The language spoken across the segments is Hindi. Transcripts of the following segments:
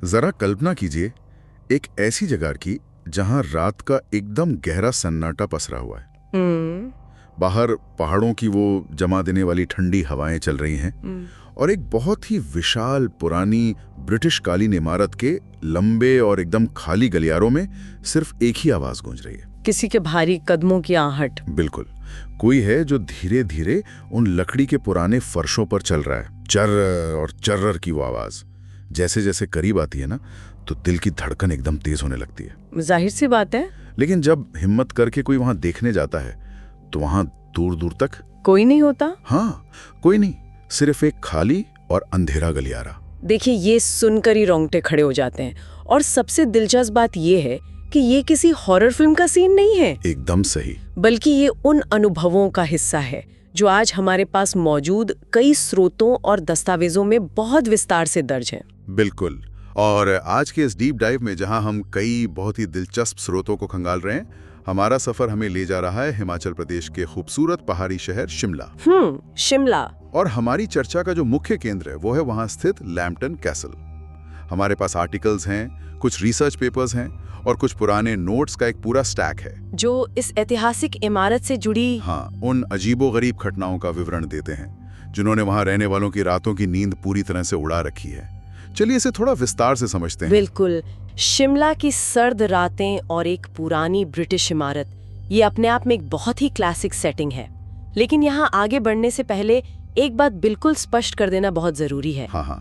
जरा कल्पना कीजिए एक ऐसी जगह की जहां रात का एकदम गहरा सन्नाटा पसरा हुआ है। बाहर पहाड़ों की वो जमा देने वाली ठंडी हवाएं चल रही हैं और एक बहुत ही विशाल पुरानी ब्रिटिश कालीन इमारत के लंबे और एकदम खाली गलियारों में सिर्फ एक ही आवाज गूंज रही है, किसी के भारी कदमों की आहट। बिल्कुल, कोई है जो धीरे धीरे उन लकड़ी के पुराने फर्शों पर चल रहा है। चर्र और चर्र की वो आवाज जैसे जैसे करीब आती है ना, तो दिल की धड़कन एकदम तेज होने लगती है। जाहिर सी बात है। लेकिन जब हिम्मत करके कोई वहां देखने जाता है तो वहां दूर दूर तक कोई नहीं होता। हाँ, कोई नहीं, सिर्फ एक खाली और अंधेरा गलियारा। देखिए, ये सुनकर ही रोंगटे खड़े हो जाते हैं। और सबसे दिलचस्प बात ये है कि ये किसी हॉरर फिल्म का सीन नहीं है। एकदम सही। बल्कि ये उन अनुभवों का हिस्सा है जो आज हमारे पास मौजूद कई स्रोतों और दस्तावेजों में बहुत विस्तार से दर्ज हैं। बिल्कुल। और आज के इस डीप डाइव में जहां हम कई बहुत ही दिलचस्प स्रोतों को खंगाल रहे हैं, हमारा सफर हमें ले जा रहा है हिमाचल प्रदेश के खूबसूरत पहाड़ी शहर शिमला। शिमला। और हमारी चर्चा का जो मुख्य केंद्र है वो है वहां स्थित लैम्पटन कैसल। हमारे पास आर्टिकल्स हैं, कुछ रिसर्च पेपर्स हैं और कुछ पुराने नोट्स का एक पूरा स्टैक है जो इस ऐतिहासिक इमारत से जुड़ी उन अजीबोगरीब घटनाओं का विवरण देते हैं जिन्होंने वहां रहने वालों की रातों की नींद पूरी तरह से उड़ा रखी है। चलिए इसे थोड़ा विस्तार से समझते हैं। बिल्कुल। शिमला की सर्द रातें और एक पुरानी ब्रिटिश इमारत, ये अपने आप में एक बहुत ही क्लासिक सेटिंग है। लेकिन यहाँ आगे बढ़ने से पहले एक बात बिल्कुल स्पष्ट कर देना बहुत जरूरी है। हाँ,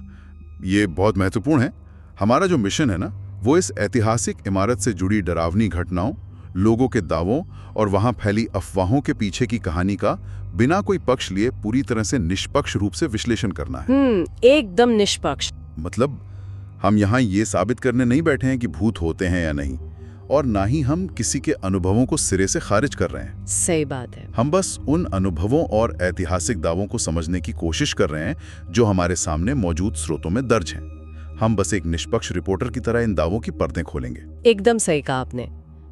ये बहुत महत्वपूर्ण है। हमारा जो मिशन है ना, वो इस ऐतिहासिक इमारत से जुड़ी डरावनी घटनाओं, लोगों के दावों और वहां फैली अफवाहों के पीछे की कहानी का बिना कोई पक्ष लिए पूरी तरह से निष्पक्ष रूप से विश्लेषण करना है। एकदम निष्पक्ष। मतलब हम यहाँ ये साबित करने नहीं बैठे हैं कि भूत होते हैं या नहीं, और ना ही हम किसी के अनुभवों को सिरे से खारिज कर रहे हैं। सही बात है। हम बस उन अनुभवों और ऐतिहासिक दावों को समझने की कोशिश कर रहे हैं जो हमारे सामने मौजूद स्रोतों में दर्ज हैं। हम बस एक निष्पक्ष रिपोर्टर की तरह इन दावों की पर्दें खोलेंगे। एकदम सही कहा आपने।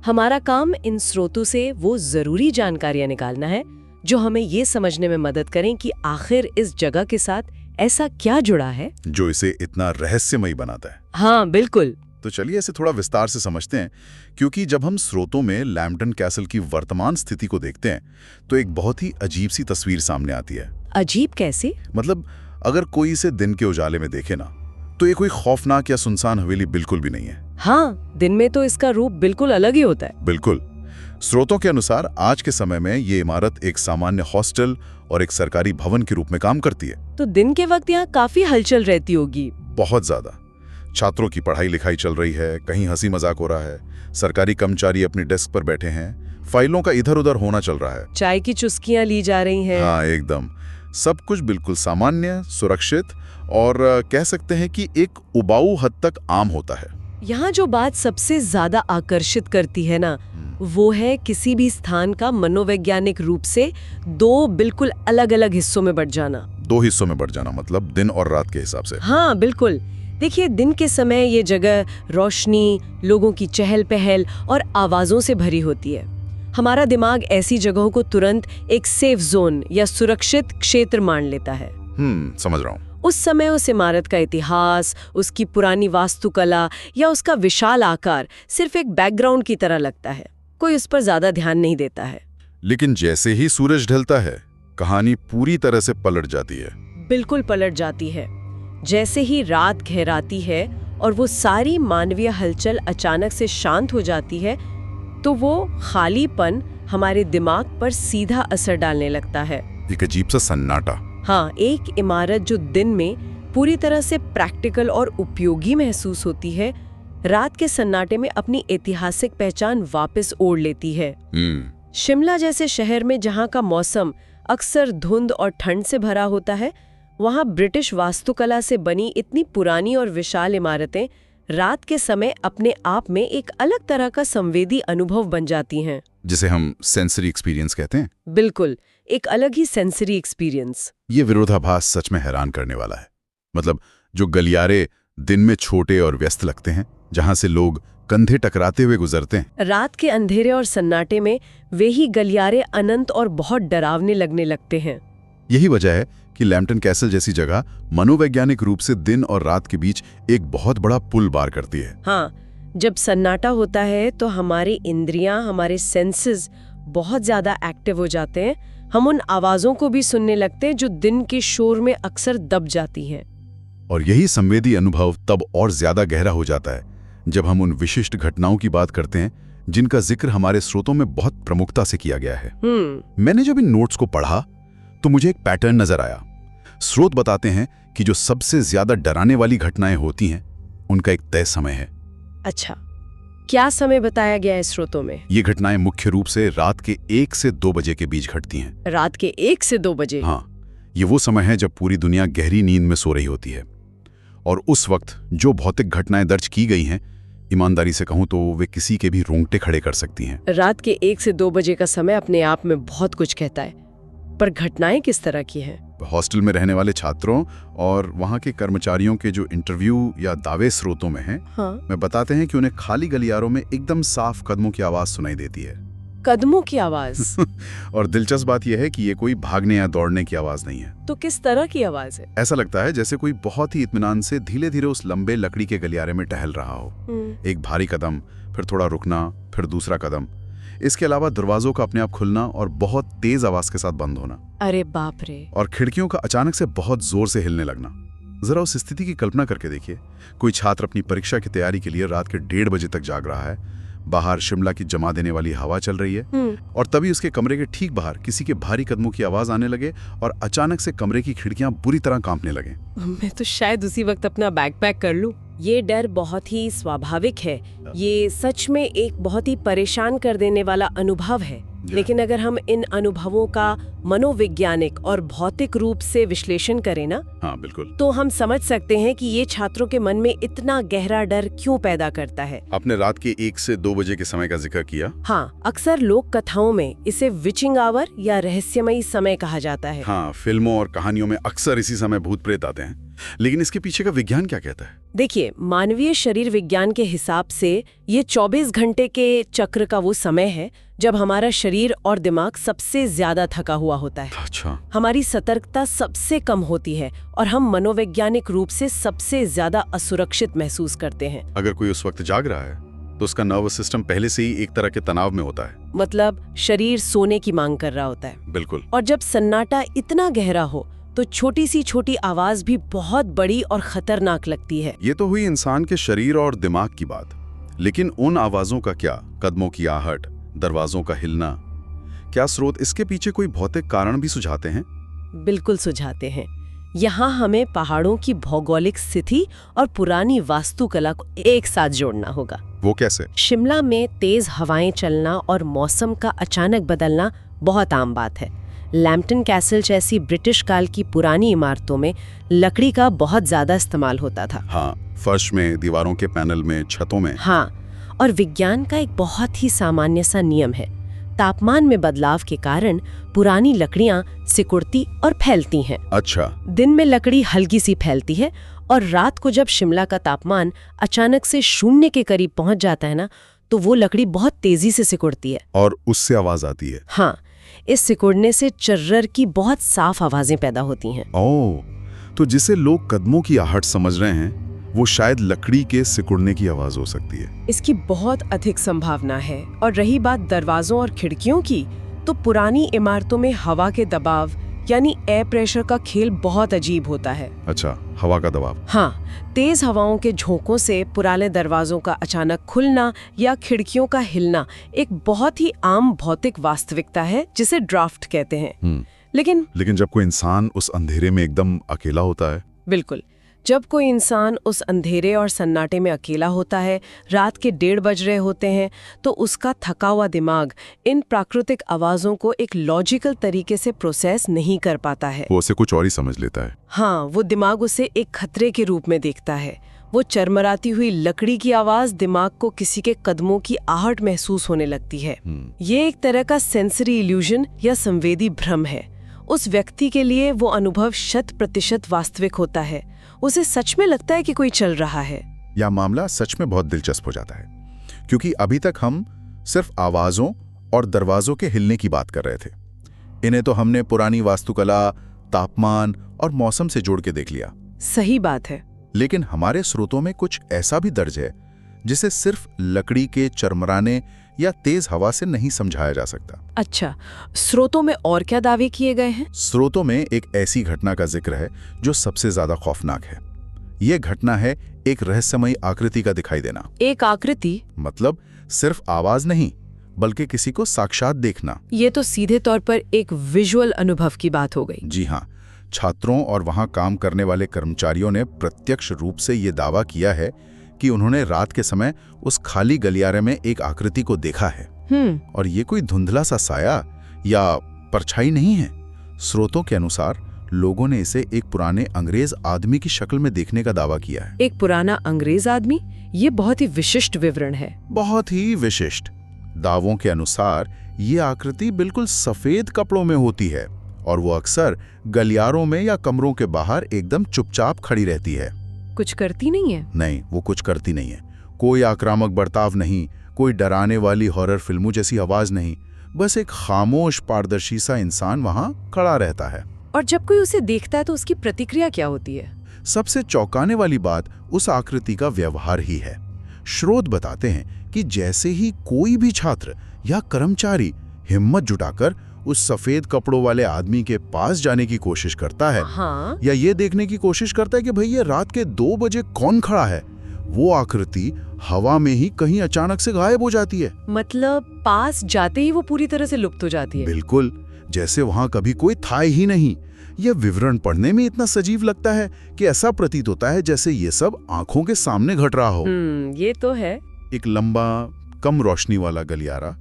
हमारा काम इन स्रोतों से वो जरूरी जानकारियां निकालना है जो हमें ये समझने में मदद करें कि आखिर इस जगह के साथ ऐसा क्या जुड़ा है जो इसे इतना रहस्यमयी बनाता है। हाँ, बिल्कुल। तो चलिए इसे थोड़ा विस्तार से समझते हैं, क्योंकि जब हम स्रोतों में लैम्पटन कैसल की वर्तमान स्थिति को देखते हैं तो एक बहुत ही अजीब सी तस्वीर सामने आती है। अजीब कैसे? मतलब अगर कोई इसे दिन के उजाले में देखे ना, तो ये कोई खौफनाक या सुनसान हवेली बिल्कुल भी नहीं है। हाँ, दिन में तो इसका रूप बिल्कुल अलग ही होता है। बिल्कुल। स्रोतों के अनुसार आज के समय में ये इमारत एक सामान्य हॉस्टल और एक सरकारी भवन के रूप में काम करती है। तो दिन के वक्त यहाँ काफी हलचल रहती होगी। बहुत ज्यादा। छात्रों की पढ़ाई लिखाई चल रही है, कहीं हंसी मजाक हो रहा है, सरकारी कर्मचारी अपने डेस्क पर बैठे हैं, फाइलों का इधर उधर होना चल रहा है, चाय की चुस्कियां ली जा रही हैं। हाँ, एकदम सब कुछ बिल्कुल सामान्य, सुरक्षित और कह सकते हैं कि एक उबाऊ हद तक आम होता है। यहाँ जो बात सबसे ज्यादा आकर्षित करती है ना, वो है किसी भी स्थान का मनोवैज्ञानिक रूप से दो बिल्कुल अलग अलग हिस्सों में बट जाना। दो हिस्सों में बट जाना मतलब दिन और रात के हिसाब से। हाँ, बिल्कुल। देखिए, दिन के समय ये जगह रोशनी, लोगों की चहल पहल और आवाजों से भरी होती है। हमारा दिमाग ऐसी जगहों को तुरंत एक सेफ जोन या सुरक्षित क्षेत्र मान लेता है। समझ रहा हूँ। उस समय उस इमारत का इतिहास, उसकी पुरानी वास्तुकला या उसका विशाल आकार सिर्फ एक बैकग्राउंड की तरह लगता है। कोई उस पर ज्यादा ध्यान नहीं देता है। लेकिन जैसे ही सूरज ढलता है, कहानी पूरी तरह से पलट जाती है। बिल्कुल पलट जाती है। जैसे ही रात गहराती है और वो सारी मानवीय हलचल अचानक से शांत हो जाती है, तो वो खालीपन हमारे दिमाग पर सीधा असर डालने लगता है। एक अजीब सा सन्नाटा। हाँ, एक इमारत जो दिन में पूरी तरह से प्रैक्टिकल और उपयोगी महसूस होती है, रात के सन्नाटे में अपनी ऐतिहासिक पहचान वापस ओढ़ लेती है। शिमला जैसे शहर में जहाँ का मौसम अक्सर धुंध और ठंड से भरा होता है, वहाँ ब्रिटिश वास्तुकला से बनी इतनी पुरानी और विशाल इमारतें रात के समय अपने आप में एक अलग तरह का संवेदी अनुभव बन जाती हैं, जिसे हम सेंसरी एक्सपीरियंस कहते हैं। बिल्कुल, एक अलग ही सेंसरी एक्सपीरियंस। ये विरोधाभास सच में हैरान करने वाला है। मतलब जो गलियारे दिन में छोटे और व्यस्त लगते हैं, जहां से लोग कंधे टकराते हुए गुजरते हैं, रात के अंधेरे और सन्नाटे में वे ही गलियारे अनंत और बहुत डरावने लगने लगते हैं। यही वजह है कि लैम्पटन कैसल जैसी जगह मनोवैज्ञानिक रूप से दिन और रात के बीच एक बहुत बड़ा पुल पार करती है। हाँ, जब सन्नाटा होता है तो हमारी इंद्रियां, हमारे सेंसेस बहुत ज्यादा एक्टिव हो जाते हैं। हम उन आवाजों को भी सुनने लगते हैं जो दिन के शोर में अक्सर दब जाती हैं। और यही संवेदी अनुभव तब और ज्यादा गहरा हो जाता है जब हम उन विशिष्ट घटनाओं की बात करते हैं जिनका जिक्र हमारे स्रोतों में बहुत प्रमुखता से किया गया है। मैंने जब इन नोट्स को पढ़ा तो मुझे एक पैटर्न नजर आया। स्रोत बताते हैं कि जो सबसे ज्यादा डराने वाली घटनाएं होती हैं उनका एक तय समय है। अच्छा, क्या समय बताया गया है स्रोतों में? ये घटनाएं मुख्य रूप से रात के 1 से 2 बजे के बीच घटती हैं। रात के 1 से 2 बजे? हाँ, ये वो समय है जब पूरी दुनिया गहरी नींद में सो रही होती है। और उस वक्त जो भौतिक घटनाएं दर्ज की गई हैं, ईमानदारी से कहूं तो वे किसी के भी रोंगटे खड़े कर सकती हैं। रात के 1 से 2 बजे का समय अपने आप में बहुत कुछ कहता है, पर घटनाएं किस तरह की हैं? हॉस्टल में रहने वाले छात्रों और वहाँ के कर्मचारियों के जो इंटरव्यू या दावे स्रोतों में हैं, में बताते हैं कि उन्हें खाली गलियारों में एकदम साफ कदमों की आवाज सुनाई देती है। कदमों की आवाज? और दिलचस्प बात यह है कि ये कोई भागने या दौड़ने की आवाज नहीं है। तो किस तरह की आवाज है? ऐसा लगता है जैसे कोई बहुत ही इत्मीनान से धीरे धीरे उस लंबे लकड़ी के गलियारे में टहल रहा हो। एक भारी कदम, फिर थोड़ा रुकना, फिर दूसरा कदम। इसके अलावा दरवाजों का अपने आप खुलना और बहुत तेज आवाज के साथ बंद होना। अरे बाप रे! और खिड़कियों का अचानक से बहुत जोर से हिलने लगना। जरा उस स्थिति की कल्पना करके देखिए। कोई छात्र अपनी परीक्षा की तैयारी के लिए रात के 1:30 बजे तक जाग रहा है। बाहर शिमला की जमा देने वाली हवा चल रही है और तभी उसके कमरे के ठीक बाहर किसी के भारी कदमों की आवाज आने लगे और अचानक से कमरे की खिड़कियां बुरी तरह कांपने लगे। मैं तो शायद उसी वक्त अपना बैग पैक कर लूं। ये डर बहुत ही स्वाभाविक है। ये सच में एक बहुत ही परेशान कर देने वाला अनुभव है। लेकिन अगर हम इन अनुभवों का मनोवैज्ञानिक और भौतिक रूप से विश्लेषण करें ना, हाँ बिल्कुल, तो हम समझ सकते हैं कि ये छात्रों के मन में इतना गहरा डर क्यों पैदा करता है। आपने रात के 1 से 2 बजे के समय का जिक्र किया। हाँ, अक्सर लोक कथाओं में इसे विचिंग आवर या रहस्यमयी समय कहा जाता है। हाँ, फिल्मों और कहानियों में अक्सर इसी समय भूत प्रेत आते हैं। लेकिन इसके पीछे का विज्ञान क्या कहता है? देखिए, मानवीय शरीर विज्ञान के हिसाब से ये 24 घंटे के चक्र का वो समय है जब हमारा शरीर और दिमाग सबसे ज्यादा थका हुआ होता है। अच्छा। हमारी सतर्कता सबसे कम होती है और हम मनोवैज्ञानिक रूप से सबसे ज्यादा असुरक्षित महसूस करते हैं। अगर कोई उस वक्त जाग रहा है तो उसका नर्वस सिस्टम पहले से ही एक तरह के तनाव में होता है। मतलब शरीर सोने की मांग कर रहा होता है। बिल्कुल। और जब सन्नाटा इतना गहरा हो तो छोटी आवाज भी बहुत बड़ी और खतरनाक लगती है। ये तो हुई इंसान के शरीर और दिमाग की बात, लेकिन उन आवाजों का क्या? कदमों की आहट, दरवाजों का हिलना, क्या स्रोत इसके पीछे कोई भौतिक कारण भी सुझाते हैं? बिल्कुल सुझाते हैं। यहाँ हमें पहाड़ों की भौगोलिक स्थिति और पुरानी वास्तुकला को एक साथ जोड़ना होगा। वो कैसे? शिमला में तेज हवाएं चलना और मौसम का अचानक बदलना बहुत आम बात है। लैम्पटन कैसल जैसी ब्रिटिश काल की पुरानी इमारतों में लकड़ी का बहुत ज्यादा इस्तेमाल होता था। हाँ, फर्श में, दीवारों के पैनल में, छतों में। हाँ, और विज्ञान का एक बहुत ही सामान्य सा नियम है। तापमान में बदलाव के कारण पुरानी लकड़ियां सिकुड़ती और फैलती हैं। अच्छा। दिन में लकड़ी हल्की सी फैलती है और रात को जब शिमला का तापमान अचानक से 0 के करीब पहुंच जाता है ना, तो वो लकड़ी बहुत तेजी से सिकुड़ती है और उससे आवाज आती है। हाँ, इस सिकुड़ने से चर्रर की बहुत साफ आवाजें पैदा होती हैं। ओह, तो जिसे लोग कदमों की आहट समझ रहे हैं वो शायद लकड़ी के सिकुड़ने की आवाज हो सकती है। इसकी बहुत अधिक संभावना है। और रही बात दरवाजों और खिड़कियों की, तो पुरानी इमारतों में हवा के दबाव यानी एयर प्रेशर का खेल बहुत अजीब होता है। अच्छा, हवा का दबाव। हाँ, तेज हवाओं के झोंकों से पुराने दरवाजों का अचानक खुलना या खिड़कियों का हिलना एक बहुत ही आम भौतिक वास्तविकता है जिसे ड्राफ्ट कहते हैं। लेकिन जब कोई इंसान उस अंधेरे में एकदम अकेला होता है। बिल्कुल, जब कोई इंसान उस अंधेरे और सन्नाटे में अकेला होता है, रात के 1:30 बज रहे होते हैं, तो उसका थका हुआ दिमाग इन प्राकृतिक आवाजों को एक लॉजिकल तरीके से प्रोसेस नहीं कर पाता है। वो उसे कुछ और ही समझ लेता है। हाँ, वो दिमाग उसे एक खतरे के रूप में देखता है। वो चरमराती हुई लकड़ी की आवाज दिमाग को किसी के कदमों की आहट महसूस होने लगती है। ये एक तरह का सेंसरी इल्यूजन या संवेदी भ्रम है। उस व्यक्ति के लिए वो अनुभव 100% वास्तविक होता है। उसे सच में लगता है कि कोई चल रहा है। यह मामला सच में बहुत दिलचस्प हो जाता है, क्योंकि अभी तक हम सिर्फ आवाजों और दरवाजों के हिलने की बात कर रहे थे। इन्हें तो हमने पुरानी वास्तुकला, तापमान और मौसम से जोड़ के देख लिया। सही बात है। लेकिन हमारे स्रोतों में कुछ ऐसा भी दर्ज है जिसे सिर्फ लकड़ी के चरमराने या तेज हवा से नहीं समझाया जा सकता। अच्छा, स्रोतों में और क्या दावे किए गए हैं? स्रोतों में एक ऐसी घटना का जिक्र है जो सबसे ज्यादा खौफनाक है। यह घटना है एक रहस्यमयी आकृति का दिखाई देना। एक आकृति? मतलब सिर्फ आवाज नहीं, बल्कि किसी को साक्षात देखना। ये तो सीधे तौर पर एक विजुअल अनुभव की बात हो गई। जी हाँ, छात्रों और वहां काम करने वाले कर्मचारियों ने प्रत्यक्ष रूप से ये दावा किया है कि उन्होंने रात के समय उस खाली गलियारे में एक आकृति को देखा है। और ये कोई धुंधला सा साया या परछाई नहीं है। स्रोतों के अनुसार लोगों ने इसे एक पुराने अंग्रेज आदमी की शक्ल में देखने का दावा किया है। एक पुराना अंग्रेज आदमी? ये बहुत ही विशिष्ट विवरण है। बहुत ही विशिष्ट। दावों के अनुसार ये आकृति बिल्कुल सफेद कपड़ों में होती है और वो अक्सर गलियारों में या कमरों के बाहर एकदम चुपचाप खड़ी रहती है। कुछ करती नहीं है? नहीं, वो कुछ करती नहीं है। कोई आक्रामक बर्ताव नहीं, कोई डराने वाली हॉरर फिल्मों जैसी आवाज नहीं, बस एक खामोश पारदर्शी सा इंसान वहां खड़ा रहता है। और जब कोई उसे देखता है तो उसकी प्रतिक्रिया क्या होती है? सबसे चौंकाने वाली बात उस आकृति का व्यवहार ही है। स्रोत बताते हैं कि जैसे ही कोई भी छात्र या कर्मचारी हिम्मत जुटाकर उस सफेद कपड़ों वाले आदमी के पास जाने की कोशिश करता है, हाँ? या ये देखने की कोशिश करता है कि भाई ये रात के 2 बजे कौन खड़ा है, वो आकृति हवा में ही कहीं अचानक से गायब हो जाती है। मतलब पास जाते ही वो पूरी तरह से लुप्त हो जाती है? बिल्कुल, जैसे वहां कभी कोई था ही नहीं। यह विवरण पढ़ने में इतना सजीव लगता है कि ऐसा प्रतीत होता है जैसे ये सब आंखों के सामने घट रहा हो। ये तो है। एक लंबा, कम रोशनी वाला गलियारा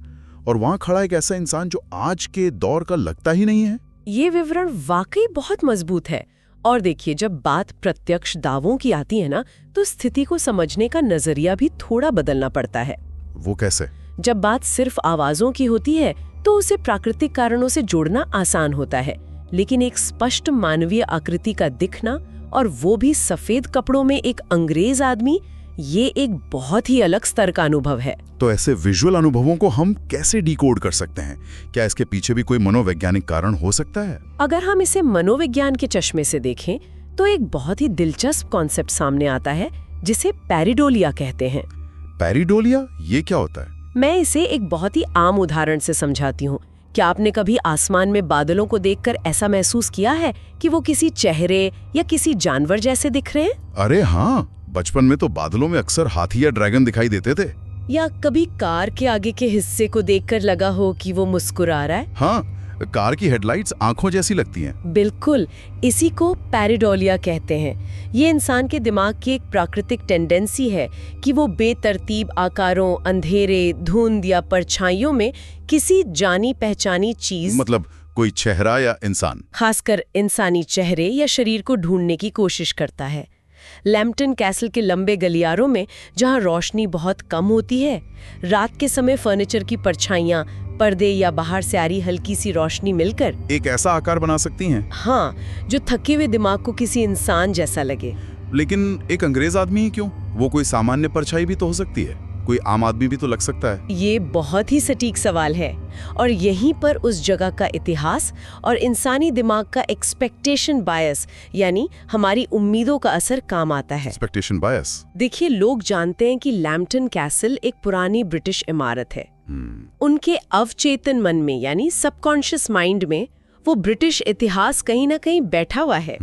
और वहां खड़ा एक ऐसा इंसान जो आज के दौर का लगता ही नहीं है। ये विवरण वाकई बहुत मजबूत है। और देखिए, जब बात प्रत्यक्ष दावों की आती है ना, तो स्थिति को समझने का नजरिया भी थोड़ा बदलना पड़ता है। वो कैसे? जब बात सिर्फ आवाजों की होती है तो उसे प्राकृतिक कारणों से जोड़ना आसान होता है, लेकिन एक स्पष्ट मानवीय आकृति का दिखना, और वो भी सफेद कपड़ों में एक अंग्रेज आदमी, ये एक बहुत ही अलग स्तर का अनुभव है। तो ऐसे विजुअल अनुभवों को हम कैसे डिकोड कर सकते हैं? क्या इसके पीछे भी कोई मनोवैज्ञानिक कारण हो सकता है? अगर हम इसे मनोविज्ञान के चश्मे से देखें तो एक बहुत ही दिलचस्प कॉन्सेप्ट सामने आता है जिसे पैरिडोलिया कहते हैं। पैरिडोलिया? ये क्या होता है? मैं इसे एक बहुत ही आम उदाहरण से समझाती हूँ। क्या आपने कभी आसमान में बादलों को देखकर ऐसा महसूस किया है कि वो किसी चेहरे या किसी जानवर जैसे दिख रहे हैं? अरे हाँ, बचपन में तो बादलों में अक्सर हाथी या ड्रैगन दिखाई देते थे। या कभी कार के आगे के हिस्से को देखकर लगा हो कि वो मुस्कुरा रहा है? हाँ, कार की हेडलाइट्स आंखों जैसी लगती हैं। बिल्कुल, इसी को पैरिडोलिया कहते हैं। ये इंसान के दिमाग की एक प्राकृतिक टेंडेंसी है कि वो बेतरतीब आकारों, अंधेरे, धुंध या परछाइयों में किसी जानी पहचानी चीज, मतलब कोई चेहरा या इंसान, खासकर इंसानी चेहरे या शरीर को ढूंढने की कोशिश करता है। लैम्पटन कैसल के लंबे गलियारों में, जहां रोशनी बहुत कम होती है, रात के समय फर्नीचर की परछाइयां, पर्दे या बाहर से आ रही हल्की सी रोशनी मिलकर एक ऐसा आकार बना सकती हैं। हाँ, जो थके हुए दिमाग को किसी इंसान जैसा लगे। लेकिन एक अंग्रेज आदमी ही क्यों? वो कोई सामान्य परछाई भी तो हो सकती है, कोई आम आदमी भी तो लग सकता है। ये बहुत ही सटीक सवाल है, और यहीं पर उस जगह का इतिहास और इंसानी दिमाग का एक्सपेक्टेशन बायस, यानी हमारी उम्मीदों का असर काम आता है। एक्सपेक्टेशन बायस? देखिए, लोग जानते हैं कि लैम्पटन कैसल एक पुरानी ब्रिटिश इमारत है। उनके अवचेतन मन में, यानी सबकॉन्शियस माइंड में, वो ब्रिटिश इतिहास कहीं ना कहीं बैठा हुआ है।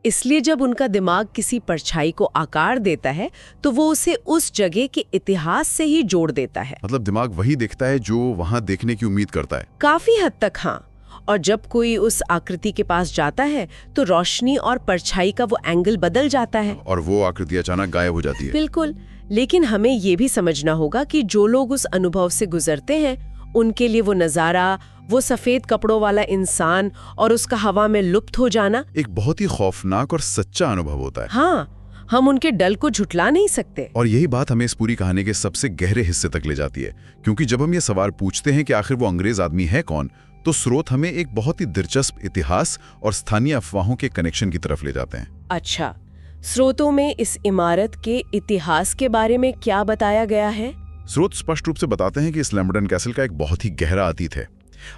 इसलिए जब उनका दिमाग किसी परछाई को आकार देता है तो वो उसे उस जगह के इतिहास से ही जोड़ देता है। मतलब दिमाग वही देखता है जो वहां देखने की उम्मीद करता है। काफी हद तक हाँ। और जब कोई उस आकृति के पास जाता है तो रोशनी और परछाई का वो एंगल बदल जाता है और वो आकृति अचानक गायब हो जाती है। बिल्कुल, लेकिन हमें ये भी समझना होगा कि जो लोग उस अनुभव से गुजरते हैं, उनके लिए वो नजारा, वो सफेद कपड़ों वाला इंसान और उसका हवा में लुप्त हो जाना एक बहुत ही खौफनाक और सच्चा अनुभव होता है। हाँ, हम उनके डर को झुठला नहीं सकते। और यही बात हमें इस पूरी कहानी के सबसे गहरे हिस्से तक ले जाती है, क्योंकि जब हम ये सवाल पूछते हैं कि आखिर वो अंग्रेज आदमी है कौन, तो स्रोत हमें एक बहुत ही दिलचस्प इतिहास और स्थानीय अफवाहों के कनेक्शन की तरफ ले जाते हैं। अच्छा, स्रोतों में इस इमारत के इतिहास के बारे में क्या बताया गया है? स्रोत स्पष्ट रूप से बताते हैं कि इस लैम्पटन कैसल का एक बहुत ही गहरा अतीत है।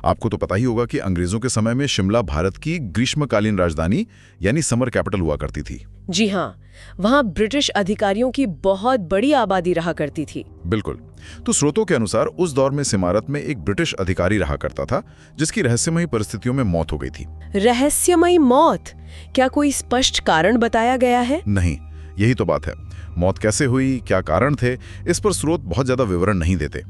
आपको तो पता ही होगा कि अंग्रेजों के समय में शिमला भारत की ग्रीष्मकालीन राजधानी यानी समर कैपिटल हुआ करती थी। जी हाँ, वहाँ ब्रिटिश अधिकारियों की बहुत बड़ी आबादी रहा करती थी। बिल्कुल। तो स्रोतों के अनुसार उस दौर में इस इमारत में एक ब्रिटिश अधिकारी रहा करता था जिसकी रहस्यमयी परिस्थितियों में मौत हो गई थी। रहस्यमयी मौत? क्या कोई स्पष्ट कारण बताया गया है? नहीं, यही तो बात है। मौत कैसे हुई, क्या कारण थे, इस पर स्रोत बहुत ज्यादा विवरण नहीं देते।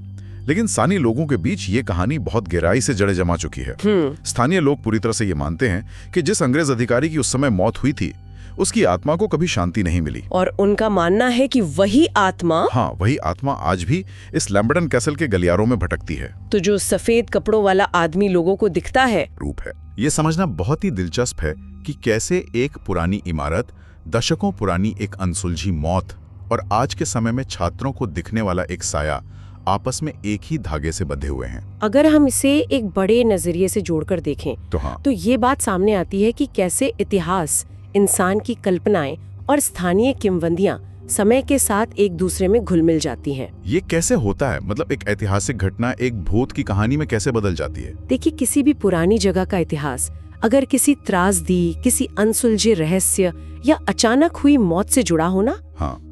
लेकिन स्थानीय लोगों के बीच ये कहानी बहुत गहराई से जड़े जमा चुकी है। स्थानीय लोग पूरी तरह से ये मानते हैं कि जिस अंग्रेज अधिकारी की उस समय मौत हुई थी उसकी आत्मा को कभी शांति नहीं मिली। और उनका मानना है कि वही आत्मा वही आत्मा आज भी इस लैम्बर्टन कैसल के गलियारों में भटकती है। तो जो सफेद कपड़ों वाला आदमी लोगों को दिखता है, रूप है। ये समझना बहुत ही दिलचस्प है कि कैसे एक पुरानी इमारत, दशकों पुरानी एक अनसुलझी मौत और आज के समय में छात्रों को दिखने वाला एक साया आपस में एक ही धागे से बंधे हुए हैं। अगर हम इसे एक बड़े नजरिए से जोड़कर देखें तो ये बात सामने आती है कि कैसे इतिहास, इंसान की कल्पनाएं और स्थानीय किंवदंतियां समय के साथ एक दूसरे में घुल मिल जाती हैं। ये कैसे होता है? मतलब एक ऐतिहासिक घटना एक भूत की कहानी में कैसे बदल जाती है? देखिए, किसी भी पुरानी जगह का इतिहास अगर किसी त्रासदी, किसी अनसुलझे रहस्य या अचानक हुई मौत से जुड़ा हो ना,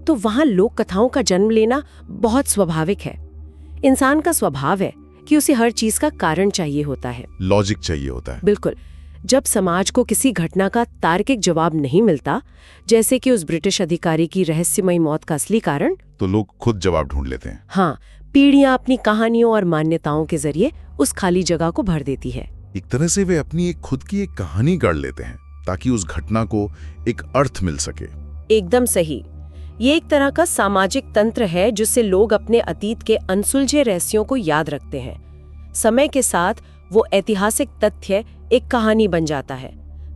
तो वहाँ लोक कथाओं का जन्म लेना बहुत स्वाभाविक है। इंसान का स्वभाव है कि उसे हर चीज का कारण चाहिए होता है, लॉजिक चाहिए होता है। बिल्कुल। जब समाज को किसी घटना का तार्किक जवाब नहीं मिलता, जैसे कि उस ब्रिटिश अधिकारी की रहस्यमयी मौत का असली कारण, तो लोग खुद जवाब ढूंढ लेते हैं। हाँ, पीढ़ियां अपनी कहानियों और मान्यताओं के जरिए उस खाली जगह को भर देती है। एक तरह से वे अपनी एक खुद की एक कहानी गढ़ लेते हैं ताकि उस घटना को एक अर्थ मिल सके। एकदम सही। ये एक तरह का सामाजिक तंत्र है जिससे लोग अपने अतीत के अनसुलझे रहस्यों को याद रखते हैं। समय के साथ वो ऐतिहासिक तथ्य एक कहानी बन जाता है,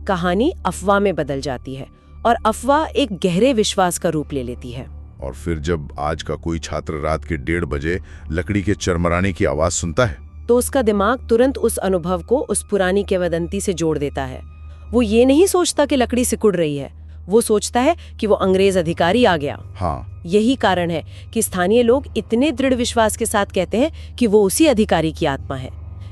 कहानी अफवाह में बदल जाती है और अफवाह एक गहरे विश्वास का रूप ले लेती है। और फिर जब आज का कोई छात्र रात के 1:30 बजे लकड़ी के चरमराने की आवाज सुनता है तो उसका दिमाग तुरंत उस अनुभव को उस पुरानी किंवदंती से जोड़ देता है। वो ये नहीं सोचता कि लकड़ी सिकुड़ रही है, वो सोचता है कि वो अंग्रेज अधिकारी आ गया। यही कारण है कि स्थानीय लोग इतने दृढ़ विश्वास के साथ कहते हैं कि वो उसी अधिकारी की आत्मा है।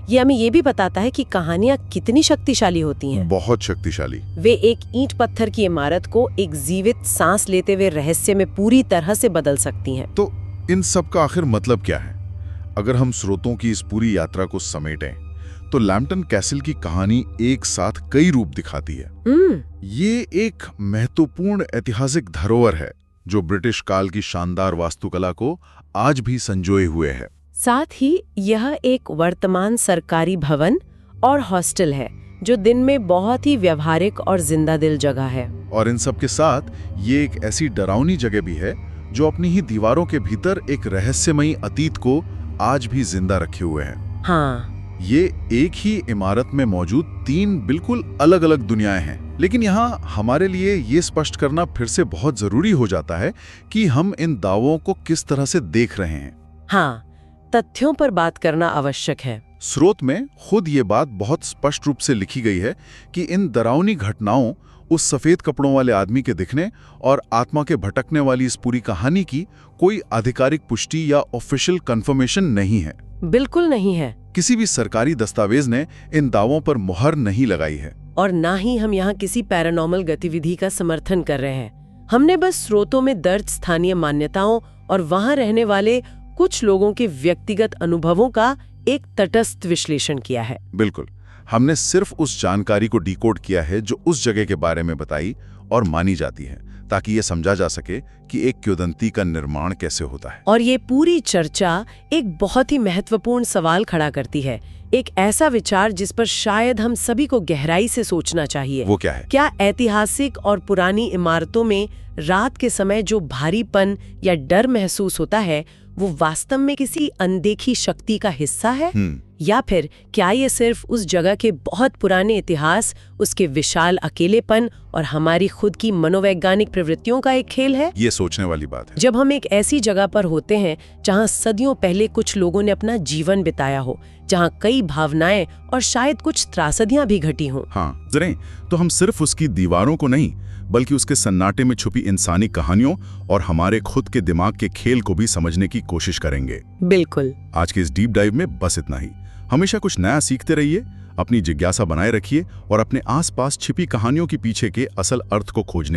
ये हमें ये भी बताता है कि कहानियां कितनी शक्तिशाली होती हैं। बहुत शक्तिशाली। वे एक ईंट पत्थर की इमारत को एक जीवित सांस लेते हुए रहस्य में पूरी तरह से बदल सकती हैं। तो इन सब का आखिर मतलब क्या है? अगर हम स्रोतों की इस पूरी यात्रा को समेटें तो लैम्बर्टन कैसल की कहानी एक साथ कई रूप दिखाती है। ये एक महत्वपूर्ण ऐतिहासिक धरोहर है जो ब्रिटिश काल की शानदार वास्तुकला को आज भी संजोए हुए है। साथ ही यह एक वर्तमान सरकारी भवन और हॉस्टल है जो दिन में बहुत ही व्यवहारिक और जिंदा दिल जगह है। और इन सब के साथ ये एक ऐसी डरावनी जगह भी है जो अपनी ही दीवारों के भीतर एक रहस्यमयी अतीत को आज भी जिंदा रखे हुए है। ये एक ही इमारत में मौजूद 3 बिल्कुल अलग अलग दुनियाएं हैं, लेकिन यहाँ हमारे लिए ये स्पष्ट करना फिर से बहुत जरूरी हो जाता है कि हम इन दावों को किस तरह से देख रहे हैं। तथ्यों पर बात करना आवश्यक है। स्रोत में खुद ये बात बहुत स्पष्ट रूप से लिखी गई है कि इन डरावनी घटनाओं, उस सफेद कपड़ों वाले आदमी के दिखने और आत्मा के भटकने वाली इस पूरी कहानी की कोई आधिकारिक पुष्टि या ऑफिशियल कंफर्मेशन नहीं है। बिल्कुल नहीं है। किसी भी सरकारी दस्तावेज ने इन दावों पर मुहर नहीं लगाई है और ना ही हम यहाँ किसी पैरानॉर्मल गतिविधि का समर्थन कर रहे हैं। हमने बस स्रोतों में दर्ज स्थानीय मान्यताओं और वहाँ रहने वाले कुछ लोगों के व्यक्तिगत अनुभवों का एक तटस्थ विश्लेषण किया है। बिल्कुल, हमने सिर्फ उस जानकारी को डिकोड किया है जो उस जगह के बारे में बताई और मानी जाती है, ताकि ये समझा जा सके कि एक किंवदंती का निर्माण कैसे होता है। और ये पूरी चर्चा एक बहुत ही महत्वपूर्ण सवाल खड़ा करती है, एक ऐसा विचार जिस पर शायद हम सभी को गहराई से सोचना चाहिए। वो क्या है? क्या ऐतिहासिक और पुरानी इमारतों में रात के समय जो भारीपन या डर महसूस होता है वो वास्तव में किसी अनदेखी शक्ति का हिस्सा है, या फिर क्या ये सिर्फ उस जगह के बहुत पुराने इतिहास, उसके विशाल अकेलेपन और हमारी खुद की मनोवैज्ञानिक प्रवृत्तियों का एक खेल है? ये सोचने वाली बात है। जब हम एक ऐसी जगह पर होते हैं जहाँ सदियों पहले कुछ लोगों ने अपना जीवन बिताया हो, जहाँ कई भावनाएं और शायद कुछ त्रासदियां भी घटी हों, जरें तो हम सिर्फ उसकी दीवारों को नहीं बल्कि उसके सन्नाटे में छुपी इंसानी कहानियों और हमारे खुद के दिमाग के खेल को भी समझने की कोशिश करेंगे। बिल्कुल। आज के इस डीप डाइव में बस इतना ही। हमेशा कुछ नया सीखते रहिए, अपनी जिज्ञासा बनाए रखिए और अपने आसपास छिपी कहानियों के पीछे के असल अर्थ को खोजने